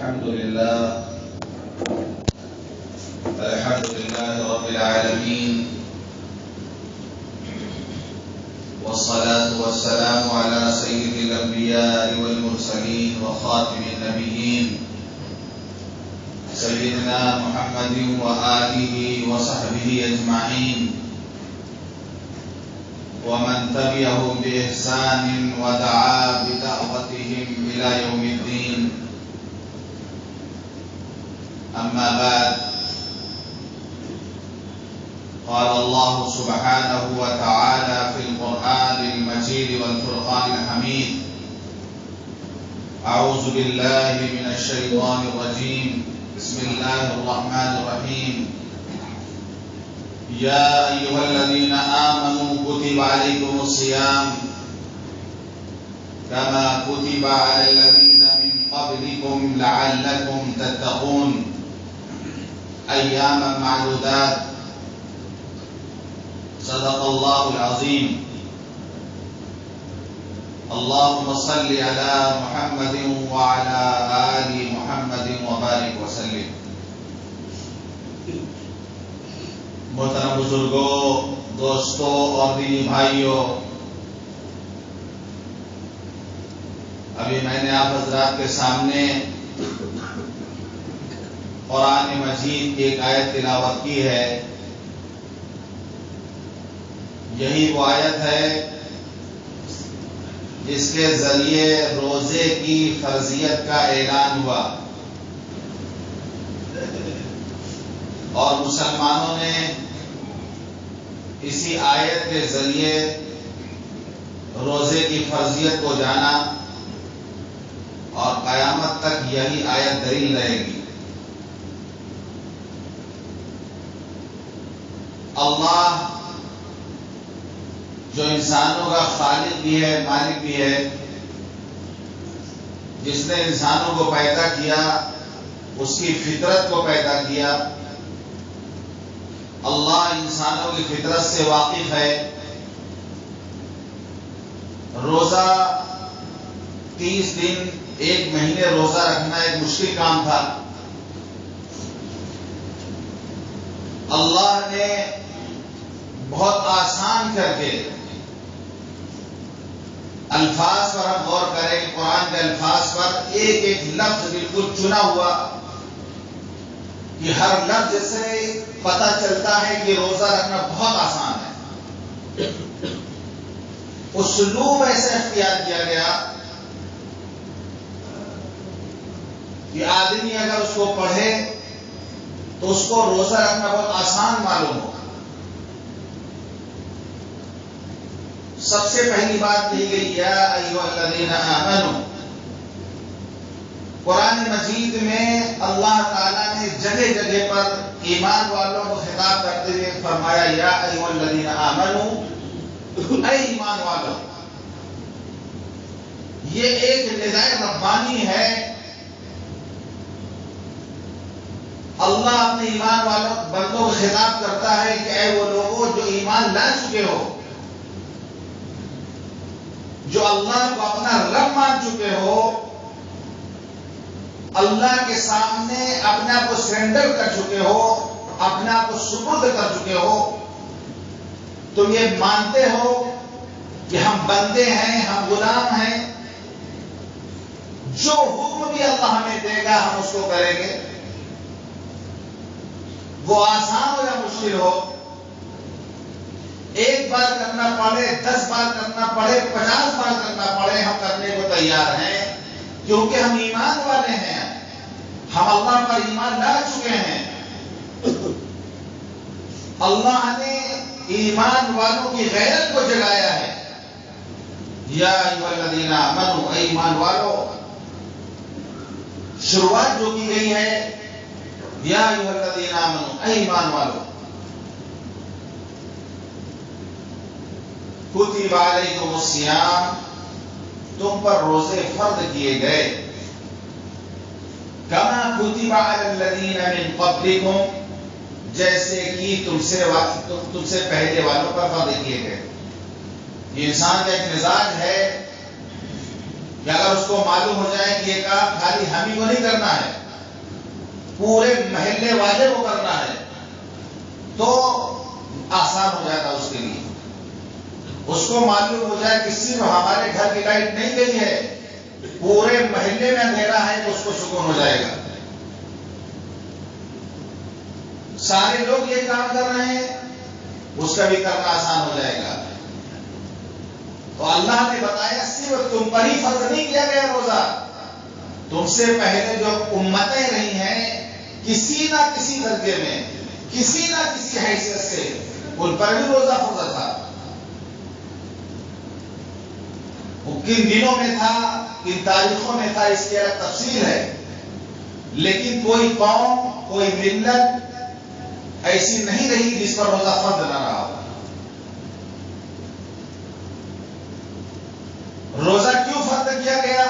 الحمد لله رب العالمين، والصلاة والسلام على سيد الأنبياء والمرسلين وخاتم النبيين سيدنا محمد وآله وصحبه أجمعين، ومن تبعهم بإحسان ودعا بدعوتهم إلى يوم الدين. أما بعد، قال الله سبحانه وتعالى في القرآن المجيد والفرقان الحميد: أعوذ بالله من الشيطان الرجيم، بسم الله الرحمن الرحيم. يا أيها الذين آمنوا كتب عليكم الصيام كما كتب على الذين من قبلكم لعلكم تتقون أياما معدودات. صدق الله العظيم. اللهم صل على محمد وعلى آل محمد وبارك وسلم. محترم بزرگوں، دوستوں اور دینی بھائیوں، ابھی میں نے آپ حضرات کے سامنے قرآن مجید کی ایک آیت تلاوت کی ہے. یہی وہ آیت ہے جس کے ذریعے روزے کی فرضیت کا اعلان ہوا، اور مسلمانوں نے اسی آیت کے ذریعے روزے کی فرضیت کو جانا، اور قیامت تک یہی آیت دلیل رہے گی. اللہ جو انسانوں کا خالق بھی ہے، مالک بھی ہے، جس نے انسانوں کو پیدا کیا، اس کی فطرت کو پیدا کیا. اللہ انسانوں کی فطرت سے واقف ہے. روزہ 30 دن، 1 مہینے روزہ رکھنا ایک مشکل کام تھا. اللہ نے بہت آسان کر کے، الفاظ پر ہم غور کریں، قرآن کے الفاظ پر ایک ایک لفظ بالکل چنا ہوا کہ ہر لفظ سے پتہ چلتا ہے کہ روزہ رکھنا بہت آسان ہے. اسلوب ایسے اختیار کیا گیا کہ آدمی اگر اس کو پڑھے تو اس کو روزہ رکھنا بہت آسان معلوم ہو. سب سے پہلی بات کہی گئی یا ایھا الذین آمنوا. قرآن مجید میں اللہ تعالیٰ نے جگہ جگہ پر ایمان والوں کو خطاب کرتے ہوئے فرمایا یا ایھا الذین آمنوا، اے ایمان والوں. یہ ایک ندائے ربانی ہے. اللہ اپنے ایمان والوں بندوں کو خطاب کرتا ہے کہ اے وہ لوگوں جو ایمان لا چکے ہو، جو اللہ کو اپنا رب مان چکے ہو، اللہ کے سامنے اپنے آپ کو سرنڈر کر چکے ہو، اپنے آپ کو سپرد کر چکے ہو. تم یہ مانتے ہو کہ ہم بندے ہیں، ہم غلام ہیں، جو حکم بھی اللہ ہمیں دے گا ہم اس کو کریں گے. وہ آسان ہو یا مشکل ہو، 1 بار کرنا پڑے، 10 بار کرنا پڑے، 50 بار کرنا پڑے، ہم کرنے کو تیار ہیں، کیونکہ ہم ایمان والے ہیں. ہم اللہ پر ایمان لا چکے ہیں. اللہ نے ایمان والوں کی غیرت کو جگایا ہے. یا ایھا الذین آمنوا، اے ایمان والو. شروعات جو کی گئی ہے یا ایھا الذین آمنوا، اے ایمان والو. کتب علیکم الصیام، تم پر روزے فرض کیے گئے. کما کتب علی الذین من قبلکم، جیسے کہ تم سے پہلے والوں پر فرض کیے گئے. یہ انسان کا ایک مزاج ہے کہ اگر اس کو معلوم ہو جائے کہ یہ کام خالی ہم ہی کو نہیں کرنا ہے، پورے محلے والے کو کرنا ہے، تو آسان ہو جاتا اس کے لیے۔ اس کو معلوم ہو جائے کہ صرف ہمارے گھر کی لائٹ نہیں گئی ہے، پورے محلے میں اندھیرا ہے، تو اس کو سکون ہو جائے گا۔ سارے لوگ یہ کام کر رہے ہیں، اس کا بھی کرنا آسان ہو جائے گا۔ تو اللہ نے بتایا صرف تم پر ہی فرض نہیں کیا گیا روزہ، تم سے پہلے جو امتیں رہی ہیں کسی نہ کسی درجے میں، کسی نہ کسی حیثیت سے، ان پر بھی روزہ فرض تھا۔ وہ کن دنوں میں تھا، کن تاریخوں میں تھا، اس کی الگ تفصیل ہے، لیکن کوئی قوم، کوئی ملت ایسی نہیں رہی جس پر روزہ فرض نہ رہا ہو۔ روزہ کیوں فرض کیا گیا؟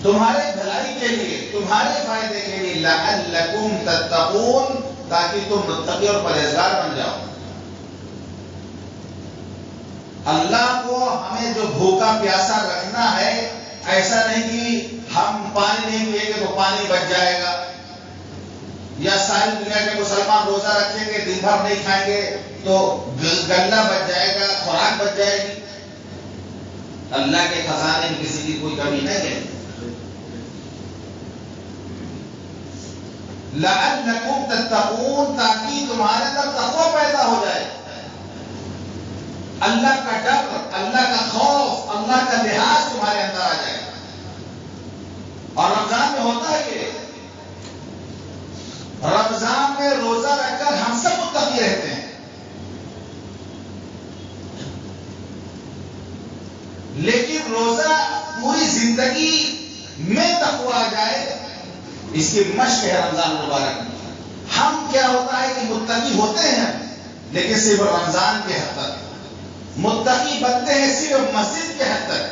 تمہارے بھلائی کے لیے، تمہارے فائدے کے لیے، لعلکم تتقون، تاکہ تم متقی اور پرہیزگار بن جاؤ۔ اللہ کو ہمیں جو بھوکا پیاسا رکھنا ہے، ایسا نہیں کہ ہم پانی نہیں پیئیں گے تو پانی بچ جائے گا، یا ساری دنیا کے مسلمان روزہ رکھیں گے، دن بھر نہیں کھائیں گے تو غلہ بچ جائے گا، خوراک بچ جائے گی۔ اللہ کے خزانے میں کسی کی کوئی کمی نہیں ہے۔ لعلکم تتقون، تاکہ تمہارے اندر تقوی پیدا ہو جائے، اللہ کا ڈر، اللہ کا خوف، اللہ کا لحاظ تمہارے اندر آ جائے۔ اور رمضان میں ہوتا ہے کہ رمضان میں روزہ رکھ کر ہم سب متقی رہتے ہیں، لیکن روزہ پوری زندگی میں تقوی آ جائے، اس کی مشق ہے رمضان مبارک میں۔ ہم کیا ہوتا ہے کہ متقی ہوتے ہیں لیکن صرف رمضان کے حد تک، متقی بنتے ہیں صرف مسجد کے حد تک۔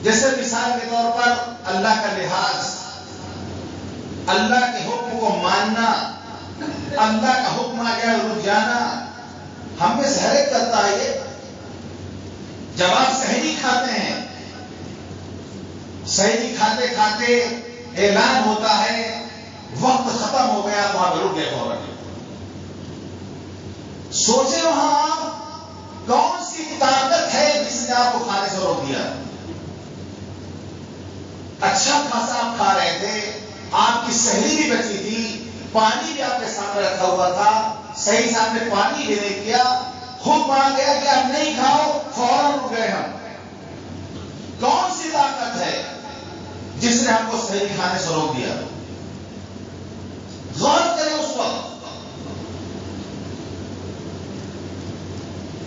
جیسے مثال کے طور پر اللہ کا لحاظ، اللہ کے حکم کو ماننا، اللہ کا حکم آ جائے رک جانا، ہم میں سے ہر ایک کرتا ہے یہ۔ جب آپ سحری کھاتے ہیں، سحری کھاتے کھاتے اعلان ہوتا ہے وقت ختم ہو گیا، تو آپ رک گئے فوراً۔ سوچیں وہاں کون سی طاقت ہے جس نے آپ کو کھانے سے روک دیا؟ اچھا خاصا آپ کھا رہے تھے، آپ کی سحری بھی بچی تھی، پانی بھی آپ کے سامنے رکھا ہوا تھا، صحیح سامنے پانی بھی نہیں کیا، حکم آ گیا کہ آپ نہیں کھاؤ، فوراً رک گئے ہم۔ کون سی طاقت ہے جس نے ہم کو سحری کھانے سے روک دیا؟ غور کریں اس وقت۔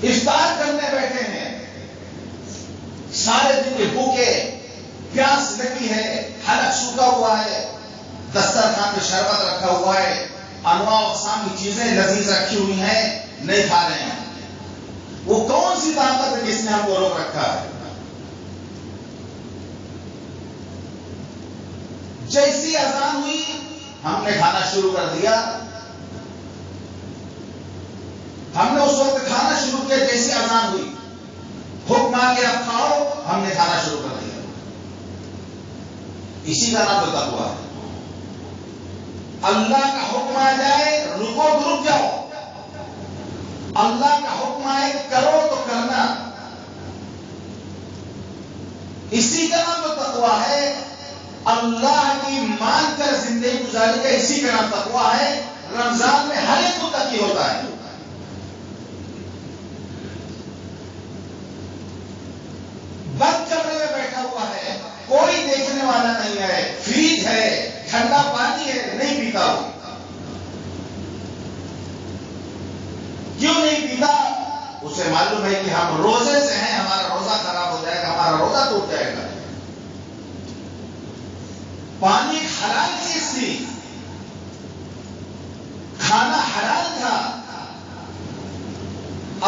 افطار کرنے بیٹھے ہیں، سارے دن کے بھوکے، پیاس لگی ہے، حلق سوکھا ہوا ہے، دسترخوان میں شربت رکھا ہوا ہے، انواع اقسام کی چیزیں لذیذ رکھی ہوئی ہیں، نہیں کھا رہے ہیں۔ وہ کون سی طاقت ہے جس نے ہم کو روک رکھا ہے؟ جیسی اذان ہوئی ہم نے کھانا شروع کر دیا، ہم نے اس وقت کھانا شروع کیا جیسی اذان ہوئی، حکم آ کے اب کھاؤ، ہم نے کھانا شروع کر دیا۔ اسی کا نام تو تقویٰ ہے۔ اللہ کا حکم آ جائے رکو تو رک جاؤ، اللہ کا حکم آئے کرو تو کرنا، اسی کا نام تو تقویٰ ہے۔ اللہ کی مان کر زندگی گزاری کا اسی کا نام تقویٰ ہے۔ رمضان میں ہر ایک متقی ہوتا ہے۔ بند کمرے میں بیٹھا ہوا ہے، کوئی دیکھنے والا نہیں ہے، فریج ہے، ٹھنڈا پانی ہے، نہیں پیتا ہو۔ کیوں نہیں پیتا؟ اسے معلوم ہے کہ ہم روزے سے ہیں، ہمارا روزہ خراب ہو جائے گا، ہمارا روزہ ٹوٹ جائے گا۔ پانی حلال چیز تھی، کھانا حلال تھا،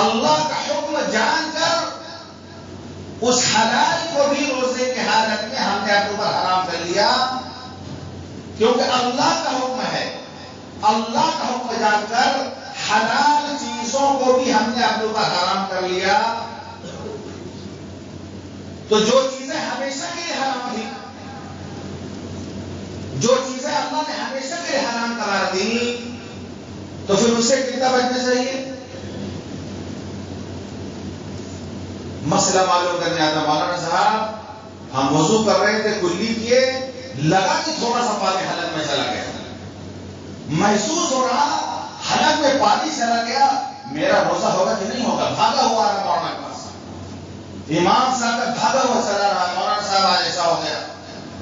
اللہ کا حکم جان کر اس حلال کو بھی روزے کے حالت میں ہم نے اپنے اوپر حرام کر لیا، کیونکہ اللہ کا حکم ہے۔ اللہ کا حکم جان کر حلال چیزوں کو بھی ہم نے اپنے اوپر حرام کر کر لیا تو جو چیزیں ہمیشہ کے لیے حرام تھی، جو چیزیں اللہ نے ہمیشہ کے لیے حرام قرار دی، تو پھر اس سے کتنا بچنا چاہیے؟ مسئلہ معلوم کرنے آتا مولانا صاحب، ہم وضو کر رہے تھے، کلی کیے، لگا کہ تھوڑا سا پانی حلق میں چلا گیا، محسوس ہو رہا حلق میں پانی چلا گیا، میرا روزہ ہوگا کہ نہیں ہوگا؟ بھاگا ہوا رہا مولانا کے پاس، امام صاحب کا بھاگا ہوا چلا رہا، مولانا صاحب آج ایسا ہو گیا،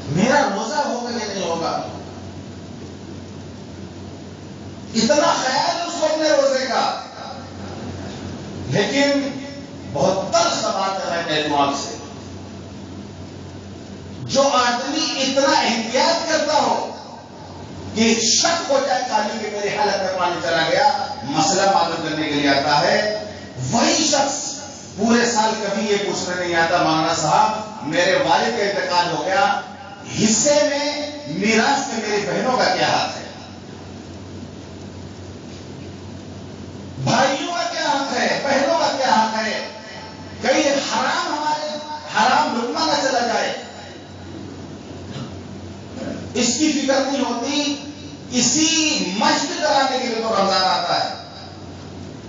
میرا روزہ ہوگا کہ نہیں ہوگا؟ اتنا خیال ہے اس کو اپنے روزے کا، لیکن بہت تلخ بات ہے میرے دماغ سے، جو آدمی اتنا احتیاط کرتا ہو کہ شک ہو جائے خالی کہ میرے حلق میں پانی چلا گیا، مسئلہ معلوم کرنے کے لیے آتا ہے، وہی شخص پورے سال کبھی یہ پوچھنے نہیں آتا مولانا صاحب میرے والد کا انتقال ہو گیا، حصے میں میراث میں میری بہنوں کا کیا حق ہے، بھائیوں کا کیا حق ہے، بہنوں کا کیا حق ہے، کہیں حرام ہمارے حرام لقمہ نہ چلا جائے، اس کی فکر نہیں ہوتی۔ اسی مشق کرانے کے لیے تو رمضان آتا ہے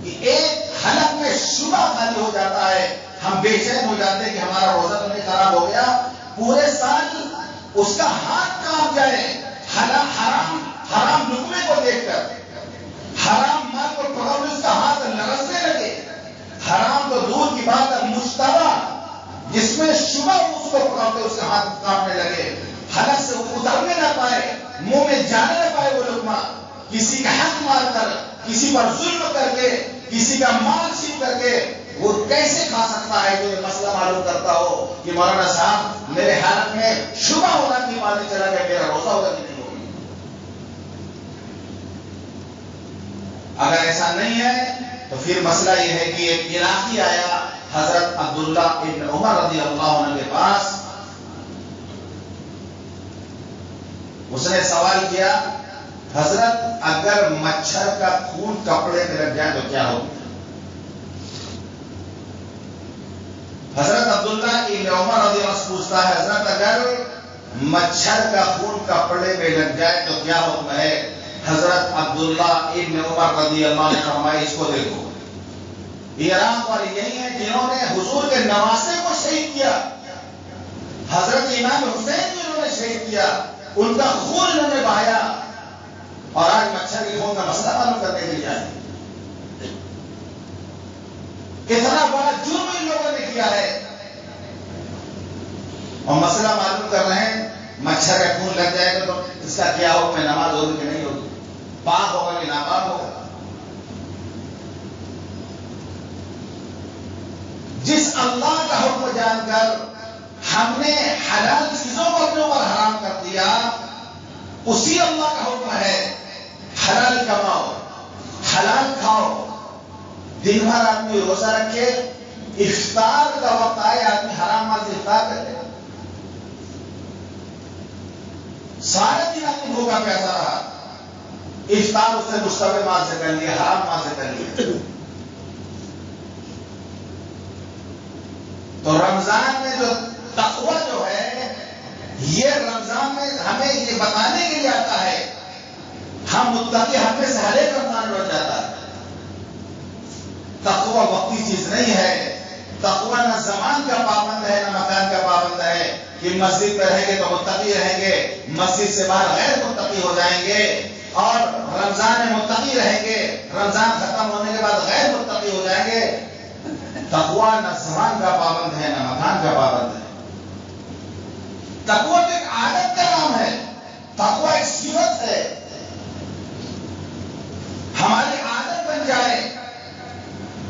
کہ ایک حلق میں شبہ خالی ہو جاتا ہے، ہم بے چین ہو جاتے ہیں کہ ہمارا روزہ تو نہیں خراب ہو گیا، پورے سال اس کا ہاتھ کانپ جائے حرام لقمے کو دیکھ کر، حرام مال کو پکڑ اس کا ہاتھ لرزنے لگے، حرام تو دور کی بات ہے، مشتبہ جس میں شبہ اس کو پکڑتے اس کا ہاتھ کانپنے لگے، حلق سے اترنے نہ پائے، منہ میں جانے نہ پائے وہ لقمہ، کسی کا حق مار کر، کسی پر ظلم کر کے، کسی کا مال چھین کر کے وہ کیسے کھا سکتا ہے؟ جو یہ مسئلہ معلوم کرتا ہو کہ مولانا صاحب میرے حلق میں شبہ ہونا کہ پانی چلا گیا، میرا روزہ ہوگا کہ نہیں ہوگا؟ اگر ایسا نہیں ہے تو پھر مسئلہ یہ ہے کہ ایک عراقی آیا حضرت عبداللہ ابن عمر رضی اللہ عنہ کے پاس، اس نے سوال کیا حضرت اگر مچھر کا خون کپڑے میں لگ جائے تو کیا ہوگا؟ حضرت عبداللہ ابن عمر رضی اللہ عنہ پوچھتا ہے حضرت اگر مچھر کا خون کپڑے میں لگ جائے تو کیا حکم ہے؟ حضرت عبداللہ ابن عمر رضی اللہ عنہ فرمائے اس کو دیکھو، ایران والے یہی ہیں جنہوں نے حضور کے نواسے کو شہید کیا، حضرت امام حسین کو انہوں نے شہید کیا، ان کا خون انہوں نے بہایا، اور آج مچھر کے خون کا مسئلہ معلوم کرنے کے لیے آئے۔ کتنا بڑا جرم ان لوگوں نے کیا ہے، اور مسئلہ معلوم کر رہے ہیں مچھر کا خون لگ جائے گا تو اس کا کیا حکم ہے، نماز ہوگی کہ نہیں ہوگی، پاک ہوگا کہ ناپاک ہوگا؟ جس اللہ کا حکم جان کر ہم نے حلال چیزوں کو اپنے اوپر حرام کر دیا، اسی اللہ کا حکم ہے حلال کماؤ، حلال کھاؤ، دن بھر آدمی روزہ رکھے، افطار کا وقت آئے آدمی حرام مال سے افطار کرے، سارے دن آدمی بھوکا پیاسا رہا، افطار اس سے مشتبہ مال سے کر لیا، حرام مال سے کر لیا۔ تو رمضان میں جو تقوی جو ہے، یہ رمضان میں ہمیں یہ بتانے کے لیے آتا ہے، ہم متقی ہم میں سے ہر ایک رمضان بڑھ جاتا ہے۔ تقوی وقتی چیز نہیں ہے، تقوی نہ زمان کا پابند ہے نہ مکان کا پابند ہے کہ مسجد میں رہیں گے تو متقی رہیں گے، مسجد سے باہر غیر متقی ہو جائیں گے، اور رمضان میں متقی رہیں گے، رمضان ختم ہونے کے بعد غیر متقی ہو جائیں گے۔ تقوی نہ زمان کا پابند ہے نہ مکان کا پابند ہے، تقوی تو ایک عادت کا نام ہے، تقوی ایک صفت ہے، ہماری عادت بن جائے،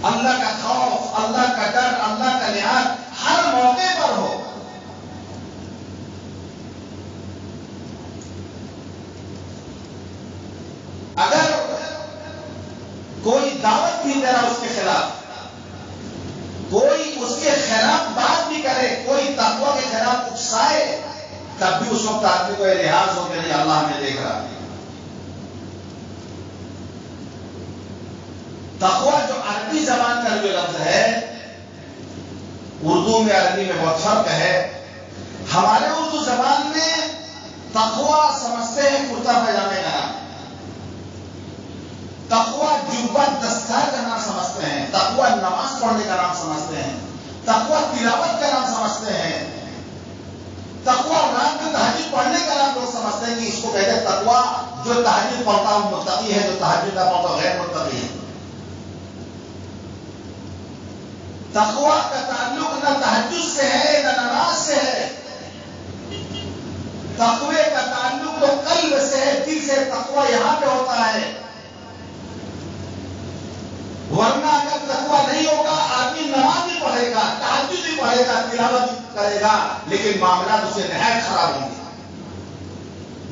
اللہ کا خوف، اللہ کا ڈر، اللہ کا لحاظ ہر موقع پر ہو۔ اگر کوئی دعوت بھی دے رہا اس کے خلاف، کوئی اس کے خلاف بات بھی کرے، کوئی تقوی کے خلاف اکسائے، تب بھی اس وقت آدمی کو یہ لحاظ ہو کہ نہیں اللہ ہمیں دیکھ رہا ہے۔ تقوی جو عربی زبان کا جو لفظ ہے، اردو میں عربی میں بہت فرق ہے. ہمارے اردو زبان میں تقوی سمجھتے ہیں کرتا پاجامے کا نام. تقوی جبہ دستار کا نام سمجھتے ہیں. تقوی نماز پڑھنے کا نام سمجھتے ہیں. تقوی تلاوت کا نام سمجھتے ہیں. تقوی رات میں تہجد پڑھنے کا نام لوگ سمجھتے ہیں کہ اس کو کہتے ہیں تقوی. جو تہجد پڑھتا وہ متقی ہے, جو تہجد نہ پڑھتا غیر متقی ہے. تقوی کا تعلق نہ تہجد سے ہے نہ نماز سے ہے. تقوی کا تعلق تو قلب سے ہے, دل سے. تقوی یہاں پہ ہوتا ہے. ورنہ اگر تقوی نہیں ہوگا آدمی نماز بھی پڑھے گا, تہجد بھی پڑھے گا, تلاوت بھی کرے گا, لیکن معاملات اسے نہایت خراب ہوں گے.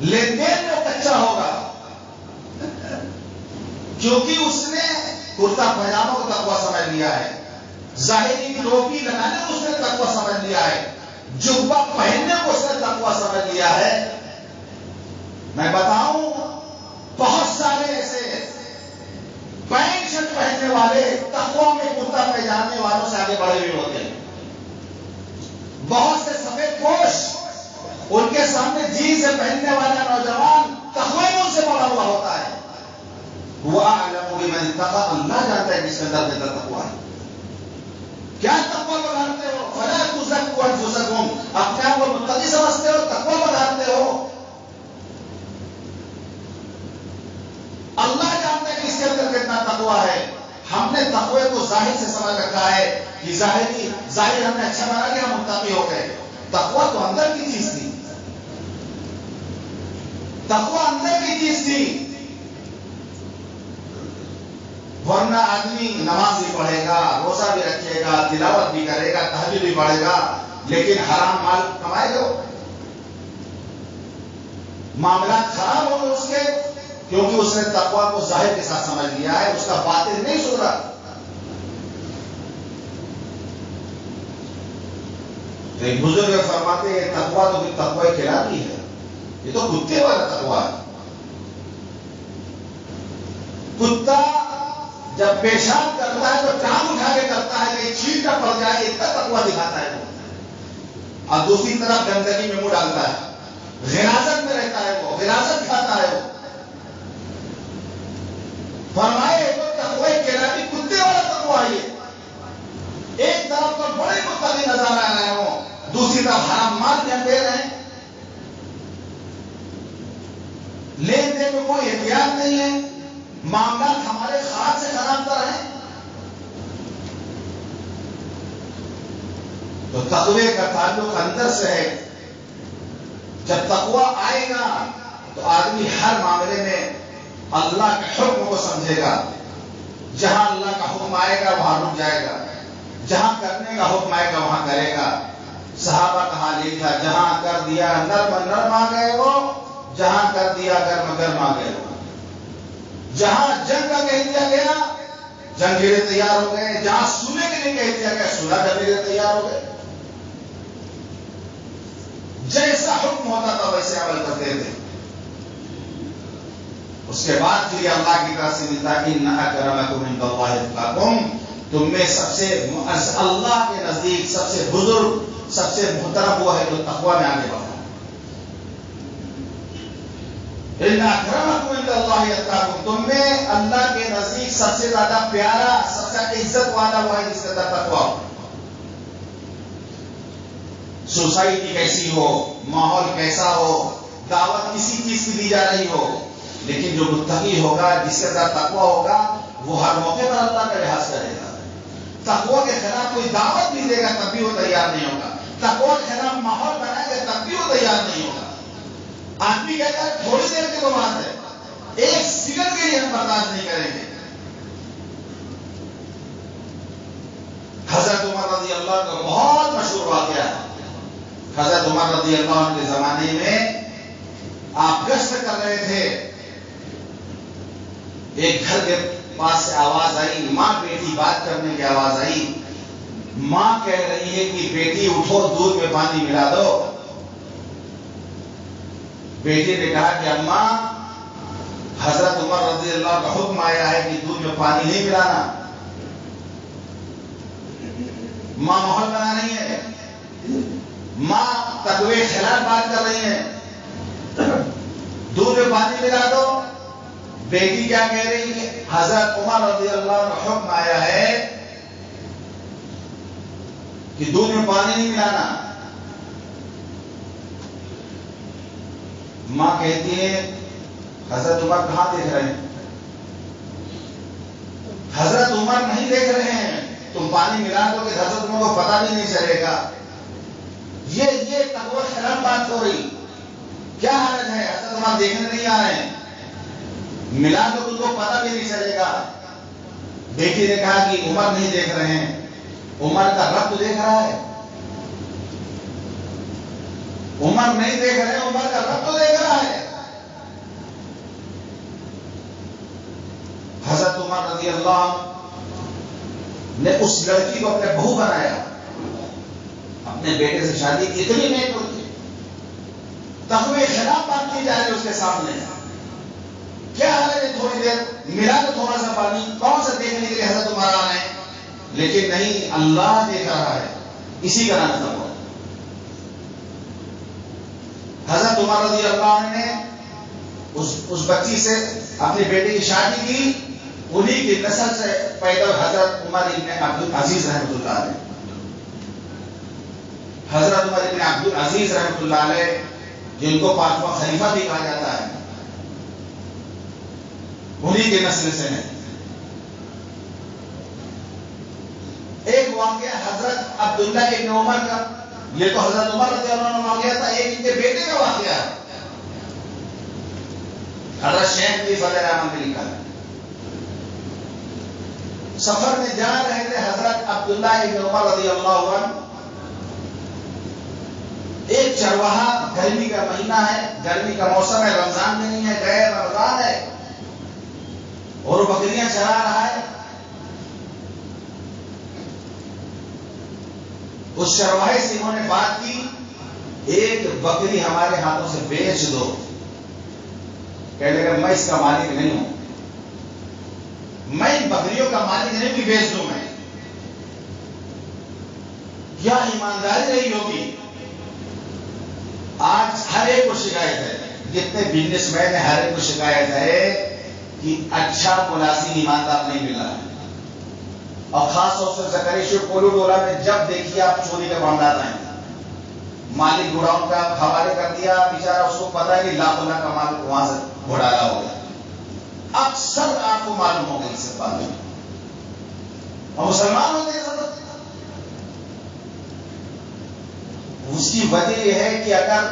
لین دین میں کچا ہوگا کیونکہ اس نے کرتا پاجامہ کو تقوی سمجھ لیا ہے. ظاہری ٹوپی لگانے کو اس نے تقوی سمجھ لیا ہے. جبہ پہننے کو اس نے تقوی سمجھ لیا ہے. میں بتاؤں بہت سارے ایسے پینٹ شرٹ پہننے والے تقوی میں کرتا پاجامے والوں سے آگے بڑھے ہوئے ہوتے ہیں. بہت سے سفید پوش ان کے سامنے جینس پہننے والا نوجوان تقوی میں ان سے بڑا ہوا ہوتا ہے. وہ اعلم بمن اتقى, اللہ جانتا ہے کس کے اندر بہتر تقوی ہے. کیا تقوی بڑھاتے ہو؟ فلا تزکوا انفسکم, اپنے آپ کو متقی سمجھتے ہو, تقوی بڑھاتے ہو. اللہ جانتا ہے کہ اس کے اندر کتنا تقوی ہے. ہم نے تقوی کو ظاہر سے سمجھ رکھا ہے کہ ظاہر ہم نے اچھا بنا کہ ہم متقی ہو گئے. تقوی تو اندر کی چیز تھی. تقوی اندر کی چیز تھی. ورنہ آدمی نماز بھی پڑھے گا, روزہ بھی رکھے گا, تلاوت بھی کرے گا, تہجد بھی پڑھے گا, لیکن حرام مال کمائے گا. معاملات خراب ہوں گے اس کے, کیونکہ اس نے تقوی کو ظاہر کے ساتھ سمجھ لیا ہے, اس کا باطن نہیں سدھرا. تو ایک بزرگ فرماتے ہیں تقوی تو کوئی تقوی کھلاتی ہے, یہ تو کتے والا تقوی ہے. کتا جب پیشاب کرتا ہے تو ٹانگ اٹھا کے کرتا ہے کہ چھینٹ نہ پڑ جائے, اتنا تقوی دکھاتا ہے وہ. اور دوسری طرف گندگی میں منہ ڈالتا ہے, غلاظت میں رہتا ہے وہ, غلاظت کھاتا ہے وہ. فرمائے تو تقوی کہلاتی کتے والا تقوی ہے. ایک طرف تو بڑے متقی نظر آ رہے ہوں, دوسری طرف حرام مال میں دے رہے ہیں. لین دین میں کوئی احتیاط نہیں ہے, معاملات ہمارے خراب سے خراب تر ہیں. تو تقوی کا تعلق اندر سے ہے. جب تقوی آئے گا تو آدمی ہر معاملے میں اللہ کے حکم کو سمجھے گا. جہاں اللہ کا حکم آئے گا وہاں رک جائے گا, جہاں کرنے کا حکم آئے گا وہاں کرے گا. صحابہ کا حال یہ تھا, جہاں کر دیا نرم آ گئے وہ, جہاں کر دیا گرم آ گئے وہ. جہاں جنگ کا کہہ دیا گیا جنگ کے لیے تیار ہو گئے, جہاں سلح کے لیے کہہ دیا گیا صلح کرنے کے لیے تیار ہو گئے. جیسا حکم ہوتا تھا ویسے عمل کرتے تھے. اس کے بعد پھر اللہ کی طرف سے ملتا کہ ان اکرمکم عند اللہ اتقاکم, تم میں سب سے اللہ کے نزدیک سب سے بزرگ, سب سے محترم وہ ہے جو تقوی میں آگے بڑھا. ان اکرمکم عند اللہ اتقاکم, تم میں اللہ کے نزدیک سب سے زیادہ پیارا, سب سے عزت والا وہ ہے جس کے اندر تقوی ہو. سوسائٹی کیسی ہو, ماحول کیسا ہو, دعوت کسی چیز کی دی جا رہی ہو, لیکن جو متقی ہوگا, جس کے اندر تقوی ہوگا, وہ ہر موقع پر اللہ کا لحاظ کرے گا. تقوی کے خلاف کوئی دعوت نہیں دے گا تب بھی وہ تیار نہیں ہوگا. تقوی کے خلاف ماحول بنائے گا تب بھی وہ تیار نہیں ہوگا. آدمی کہتا ہے تھوڑی دیر کی وہ بات ہے, ایک سیکنڈ کے لیے ہم برداشت نہیں کریں گے. حضرت عمر رضی اللہ کا بہت مشہور واقعہ ہے. حضرت عمر رضی اللہ عنہ کے زمانے میں آپ گشت کر رہے تھے, ایک گھر کے پاس سے آواز آئی, ماں بیٹی بات کرنے کی آواز آئی. ماں کہہ رہی ہے کہ بیٹی اٹھو, دودھ میں پانی ملا دو. بیٹی نے کہا کہ اماں, حضرت عمر رضی اللہ کا حکم آیا ہے کہ دودھ میں پانی نہیں ملانا. ماں ماحول بنا رہی ہے، ماں تقوی خلاف بات کر رہی ہے، دودھ میں پانی ملا دو. بیٹی کیا کہہ رہی ہے؟ حضرت عمر رضی اللہ عنہ حکم آیا ہے کہ دودھ میں پانی نہیں ملانا. ماں کہتی ہے حضرت عمر کہاں دیکھ رہے ہیں؟ حضرت عمر نہیں دیکھ رہے ہیں، تم پانی ملا دو کہ حضرت عمر کو پتہ بھی نہیں چلے گا. یہ تقوی خلاف بات ہو رہی. کیا حرج ہے؟ حضرت عمر دیکھنے نہیں آ رہے ہیں، ملا دو تم کو پتہ بھی نہیں چلے گا. بیٹی نے کہا کہ عمر نہیں دیکھ رہے ہیں، عمر کا رب تو دیکھ رہا ہے. عمر نہیں دیکھ رہے ہیں، عمر کا رب تو دیکھ رہا ہے. حضرت عمر رضی اللہ عنہ نے اس لڑکی کو اپنے بہو بنایا، اپنے بیٹے سے شادی کی. اتنی نیک ہوتی، تقوی خلاف بات کی جا رہی اس کے سامنے. کیا حال ہے؟ تھوڑی دیر ملا تو تھوڑا سا پانی، کون سا دیکھنے کے لیے حضرت عمر آ رہے ہیں؟ لیکن نہیں، اللہ دیکھ رہا ہے. اسی کا نام تقوی. حضرت عمر رضی اللہ عنہ نے اس بچی سے اپنے بیٹے کی شادی کی. انہی کی نسل سے پیدا حضرت عمر ابن عبدالعزیز رحمۃ اللہ علیہ. حضرت عمر ابن عبدالعزیز رحمۃ اللہ علیہ، جن کو پانچواں خلیفہ بھی کہا جاتا ہے، انہی کے نسل سے ہیں. ایک واقعہ حضرت عبداللہ ابن عمر کا، یہ تو حضرت عمر رضی اللہ عنہ واقعہ تھا. ایک ان کے بیٹے کا واقعہ ہے، حضرت شیخ بھی فضل احمد نے لکھا ہے. سفر میں جا رہے تھے حضرت عبداللہ ابن عمر رضی اللہ عنہ. ایک چرواہا، گرمی کا مہینہ ہے، گرمی کا موسم ہے، رمضان میں نہیں ہے، غیر رمضان ہے، اور وہ بکریاں چرا رہا ہے. اس چرواہے سے انہوں نے بات کی، ایک بکری ہمارے ہاتھوں سے بیچ دو. کہنے لگا میں اس کا مالک نہیں ہوں، میں ان بکریوں کا مالک نہیں بھی بیچ دوں. میں کیا ایمانداری رہی ہوگی. آج ہر ایک کو شکایت ہے، جتنے بزنس مین ہیں ہر ایک کو شکایت ہے کہ اچھا ملازم ایماندار نہیں ملا ہے. اور خاص طور سے زکریا پولو ڈولا میں جب دیکھیے آپ چوری کے معاملات آئیں، مالک گوڈاؤن کا حوالے کر دیا، بیچارہ اس کو پتا ہے کہ لاکھوں لاکھ کا مال وہاں سے گھوٹالا ہو گیا. اکثر آپ کو معلوم ہو گئی اس بات میں. اور مسلمان ہوتے ہیں سب. اس کی وجہ یہ ہے کہ اگر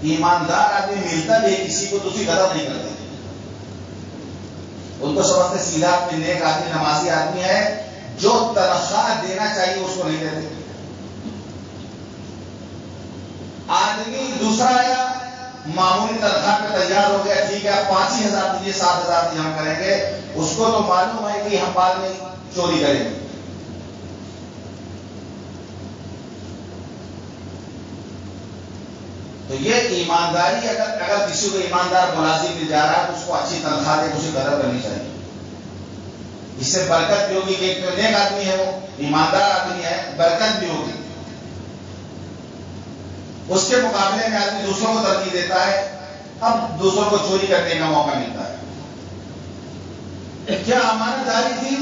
ایماندار آدمی ملتا بھی ہے کسی کو تو اسی قدر نہیں کرتے. ان کو سمجھتے سیدھا آدمی، نیک آدمی، نمازی آدمی ہے، جو تنخواہ دینا چاہیے اس کو نہیں دیتے. آدمی دوسرا آیا، معمولی تنخواہ پہ تیار ہو گیا، ٹھیک ہے آپ 5,000 دیجیے، 7,000 ہم کریں گے. اس کو تو معلوم ہے کہ ہم بعد میں چوری کریں گے. تو یہ ایمانداری، اگر کسی کو ایماندار ملازم مل جا رہا ہے تو اس کو اچھی تنخواہ دے، اسے قدر کرنی چاہیے. اس سے برکت بھی ہوگی کہ ایک نیک آدمی ہے، وہ ایماندار آدمی ہے، برکت بھی ہوگی. اس کے مقابلے میں آدمی دوسروں کو ترجیح دیتا ہے، اب دوسروں کو چوری کرنے کا موقع ملتا ہے. کیا امانت داری تھی؟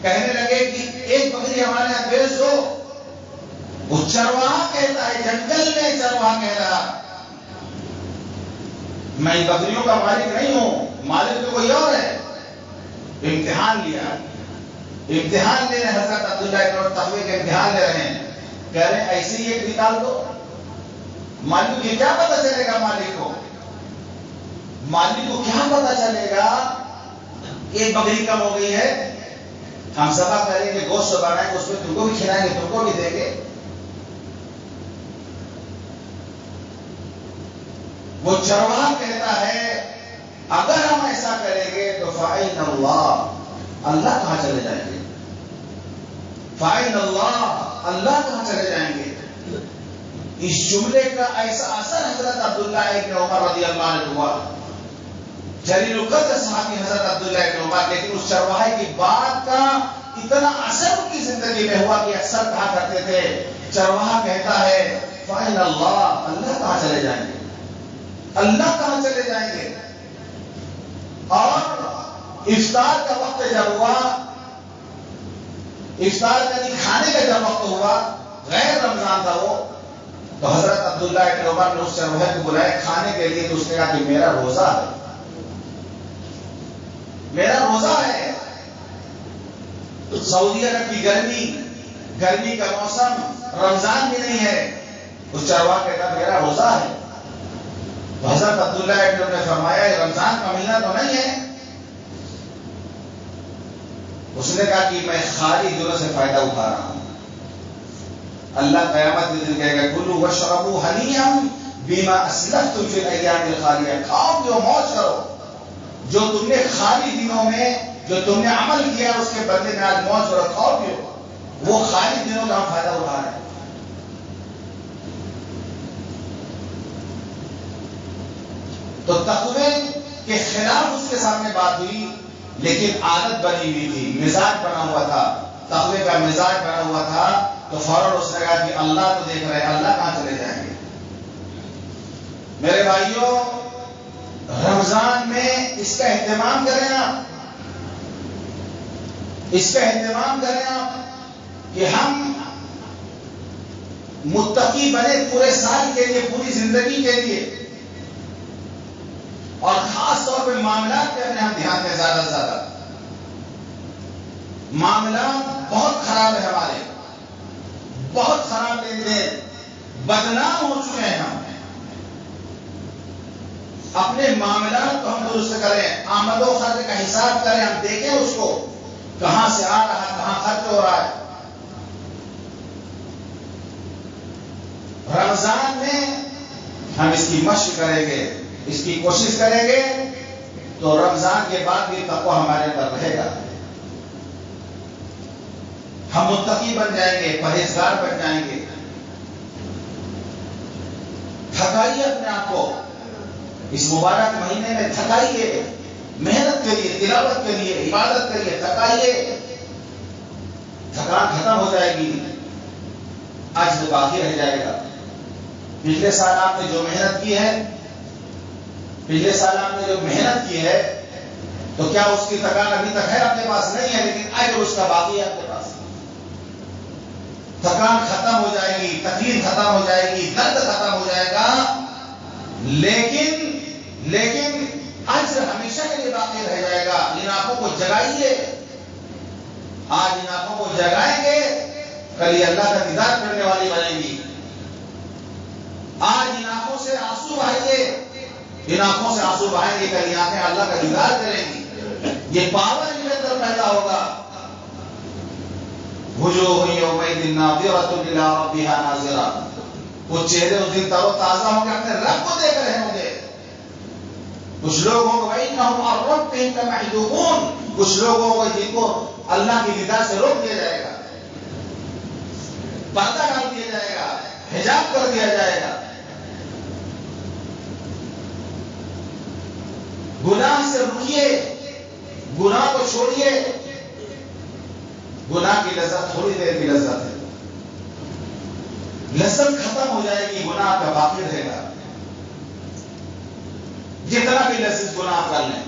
کہنے لگے کہ ایک بکری ہمارے یہاں بیچ دو. وہ چرواہا کہتا ہے، جنگل میں چرواہا کہہ رہا میں بکریوں کا مالک نہیں ہوں، مالک تو کوئی اور ہے. امتحان لیا، امتحان لے رہے ہیں حضرت عبداللہ ابن عمر، تقوی کا امتحان لے رہے ہیں. کہہ رہے ہیں ایسے ہی ایک نکال دو. مالک کو کیا پتا چلے گا؟ مالک کو کیا پتا چلے گا ایک بکری کم ہو گئی ہے؟ ہم ذبح کریں گے، گوشت بنائیں گے، اس میں تم کو بھی کھلائیں گے، تم کو بھی دیں گے. وہ چرواہا کہتا ہے اگر ہم ایسا کریں گے تو فَأَيْنَ اللَّهُ، اللہ کہاں چلے جائیں گے؟ فَأَيْنَ اللَّهُ، اللہ کہاں چلے جائیں گے؟ اس جملے کا ایسا اثر حضرت عبداللہ ابن عمر رضی اللہ عنہ ہوا. جلیل القدر صحابی حضرت عبداللہ ابن عمر، لیکن اس چرواہے کی بات کا اتنا اثر ان کی زندگی میں ہوا کہ اکثر کہا کرتے تھے، چرواہا کہتا ہے فَإِنَ اللَّهَ، اللہ کہاں چلے جائیں گے، اللہ کہاں چلے جائیں گے؟ اور افطار کا وقت جب ہوا، افطار کا کھانے کا جب وقت ہوا، غیر رمضان تھا وہ، تو حضرت عبداللہ ابن عمر نے اس چرواہے کو بلائے کھانے کے لیے، تو اس نے کہا کہ میرا روزہ ہے، میرا روزہ ہے۔ سعودی عرب کی گرمی کا موسم، رمضان بھی نہیں ہے، اس چرواہا کہتا میرا روزہ ہے۔ تو حضرت عبداللہ ابن عمر نے فرمایا یہ رمضان کا مہینہ تو نہیں ہے؟ اس نے کہا کہ میں خالی دلوں سے فائدہ اٹھا رہا ہوں۔ اللہ قیامت کے دن کہے گا کلوا واشربوا ہنیئا بما اسلفتم فی الایام الخالیہ، کھاؤ پیو موج کرو، جو تم نے خالی دنوں میں جو تم نے عمل کیا اس کے بدلے میں آج موج کرو، کھاؤ پیو، وہ خالی دنوں کا ہم فائدہ اٹھا رہے ہیں۔ تو تقوی کے خلاف اس کے سامنے بات ہوئی، لیکن عادت بنی ہوئی تھی، مزاج بنا ہوا تھا، تقوی کا مزاج بنا ہوا تھا، تو فوراً اس نے کہا کہ اللہ تو دیکھ رہے ہیں، اللہ کہاں چلے جائیں گے؟ میرے بھائیوں، رمضان میں اس کا اہتمام کریں آپ، اس کا اہتمام کریں آپ کہ ہم متقی بنے پورے سال کے لیے، پوری زندگی کے لیے، اور خاص طور پہ معاملات پہ اپنے ہم دھیان دیں زیادہ سے زیادہ۔ معاملات بہت خراب ہے ہمارے، بہت خراب لین دین، بدنام ہو چکے ہیں ہم۔ اپنے معاملات کو ہم درست کریں، آمد و خرچ کا حساب کریں، ہم دیکھیں اس کو کہاں سے آ رہا ہے، کہاں خرچ ہو رہا ہے۔ رمضان میں ہم اس کی مشق کریں گے، اس کی کوشش کریں گے، تو رمضان کے بعد بھی تقوی ہمارے اندر رہے گا، ہم متقی بن جائیں گے، پرہیزگار بن جائیں گے۔ تھکائیے اپنے آپ کو اس مبارک مہینے میں، تھکائیے، محنت کریے، تلاوت کریے، عبادت کریے، تھکائیے، تھکان ختم ہو جائے گی، اجر باقی رہ جائے گا۔ پچھلے سال آپ نے جو محنت کی ہے، پچھلے سال آپ نے جو محنت کی ہے، تو کیا اس کی تھکان ابھی تک ہے؟ آپ کے پاس نہیں ہے، لیکن اجر اس کا باقی ہے آپ کے پاس۔ تھکان ختم ہو جائے گی، تکلیف ختم ہو جائے گی، درد ختم ہو جائے گا، لیکن اجر ہمیشہ کے لیے باقی رہ جائے گا۔ ان آنکھوں کو جگائیے، آج ان آنکھوں کو جگائیں گے، کل یہ اللہ کا دیدار کرنے والی بنیں گی۔ آج ان آنکھوں سے آنسو بہائیے، ان آنکھوں سے آنسو بہائیں گے، کل یہ آنکھیں اللہ کا دیدار کریں گی۔ یہ پاور ان کے اندر پیدا ہوگا۔ وجوہ یومئذ ناظرۃ الی ربها ناظرہ، وہ چہرے اس دن تر و تازہ ہوں گے، اپنے رب کو دیکھ رہے ہوں گے۔ کچھ لوگ ہوں گے وَإِنَّهُمْ عَنْ رَبِّهِمْ لَمَحْجُوبُونَ، کچھ لوگ ہوں گے جن کو اللہ کی دیدار سے روک دیا جائے گا، پردہ ڈال دیا جائے گا، حجاب کر دیا جائے گا۔ گناہ سے رکیے، گناہ کو چھوڑیے، گناہ کی لذت تھوڑی دیر کی لذت ہے، لذت ختم ہو جائے گی، گناہ کا باقی رہے گا۔ جتنا بھی لذت گناہ کر لیں،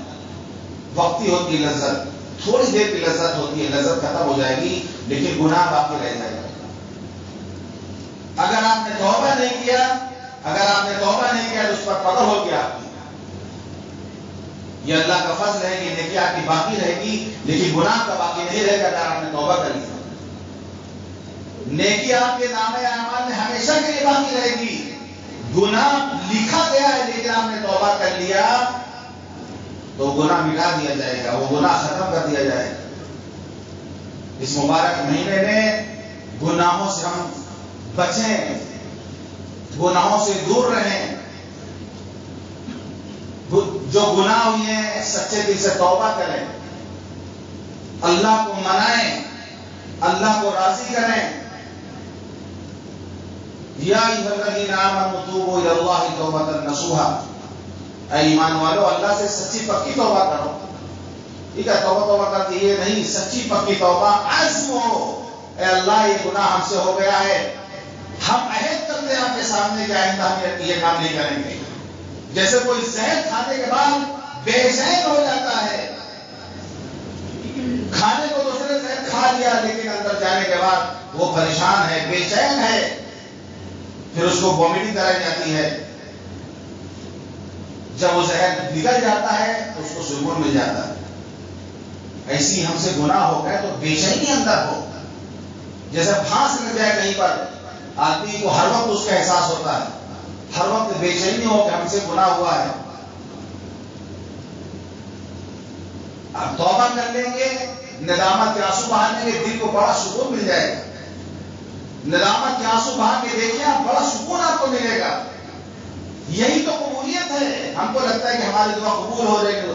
وقتی ہوتی ہے لذت، تھوڑی دیر کی لذت ہوتی ہے، لذت ختم ہو جائے گی، لیکن گناہ باقی رہ جائے گا۔ اگر آپ نے توبہ نہیں کیا، تو اس پر پکڑ ہو گیا آپ کی، یہ اللہ کا فضل ہے کہ نیکی آپ کی باقی رہے گی، لیکن گناہ کا باقی نہیں رہے گا اگر آپ نے توبہ کر لیا۔ نیکی آپ کے نامے اعمال میں ہمیشہ کے لیے باقی رہے گی، گناہ لکھا گیا ہے لیکن آپ نے توبہ کر لیا تو گناہ مٹا دیا جائے گا، وہ گناہ ختم کر دیا جائے گا۔ اس مبارک مہینے میں گناہوں سے ہم بچیں، گناہوں سے دور رہیں، جو گناہ ہوئے ہیں سچے دل سے توبہ کریں، اللہ کو منائیں، اللہ کو راضی کریں۔ یا ایھا الذین آمنوا توبوا الی اللہ توبۃ نصوحا، اے ایمان والو اللہ سے سچی پکی توبہ کرو۔ ٹھیک ہے، توبہ توبہ کرتی ہے نہیں، سچی پکی توبہ، عزم ہو، اے اللہ یہ گناہ ہم سے ہو گیا ہے، ہم عہد کرتے ہیں آپ کے سامنے کہ آئندہ ہم یہ کام نہیں کریں گے۔ جیسے کوئی زہر کھانے کے بعد بے چین ہو جاتا ہے، کھانے کو دوسرے زہر کھا لیا لیکن اندر جانے کے بعد وہ پریشان ہے، بے چین ہے، پھر اس کو وومیٹنگ کرائی جاتی ہے، جب وہ زہر نکل جاتا ہے تو اس کو سکون مل جاتا ہے۔ ایسی ہم سے گناہ ہو گئے تو بے چینی اندر ہو، جیسے پھانس لگ جائے کہیں پر، آدمی کو ہر وقت اس کا احساس ہوتا ہے، ہر وقت بے چینی ہو کہ ہم سے گناہ ہوا ہے۔ اب توبہ کر لیں گے، ندامت کے آنسو بہا لیں گے، دل کو بڑا سکون مل جائے گا۔ ندامت کے آنسو بہا کے دیکھیں آپ، بڑا سکون آپ کو ملے گا۔ یہی تو قبولیت ہے۔ ہم کو لگتا ہے کہ ہماری دعا قبول ہو رہی ہے،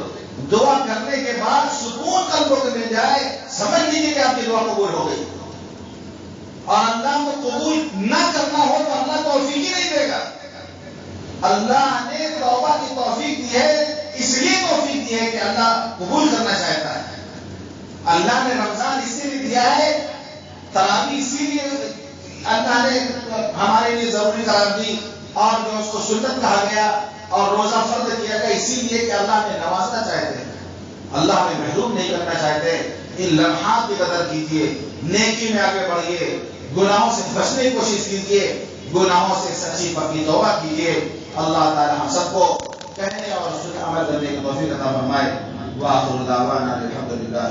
دعا کرنے کے بعد سکون قلبوں کو مل جائے، سمجھ لیجیے کہ آپ کی دعا قبول ہو گئی۔ اور اللہ کو قبول نہ کرنا ہو تو اللہ توفیق ہی نہیں دے گا۔ اللہ نے توبہ کی توفیق دی ہے، اس لیے توفیق دی ہے کہ اللہ قبول کرنا چاہتا ہے۔ اللہ نے رمضان اسی لیے دیا ہے، تراویح اسی لیے اللہ نے ہمارے لیے ضروری قرار دی، اور جو اس کو سنت کہا گیا اور روزہ فرض کیا گیا اسی لیے کہ اللہ نے نوازنا چاہتے ہیں، اللہ نے محروم نہیں کرنا چاہتے۔ ان لمحات کی قدر کیجیے، نیکی میں آگے بڑھیے، گناہوں سے بچنے کی کوشش کیجیے، گناہوں سے سچی پکی توبہ کیجیے۔ اللہ تعالی ہم سب کو کہنے اور اس پر عمل کرنے کی توفیق عطا فرمائے۔ وآخر دعوانا الحمدللہ۔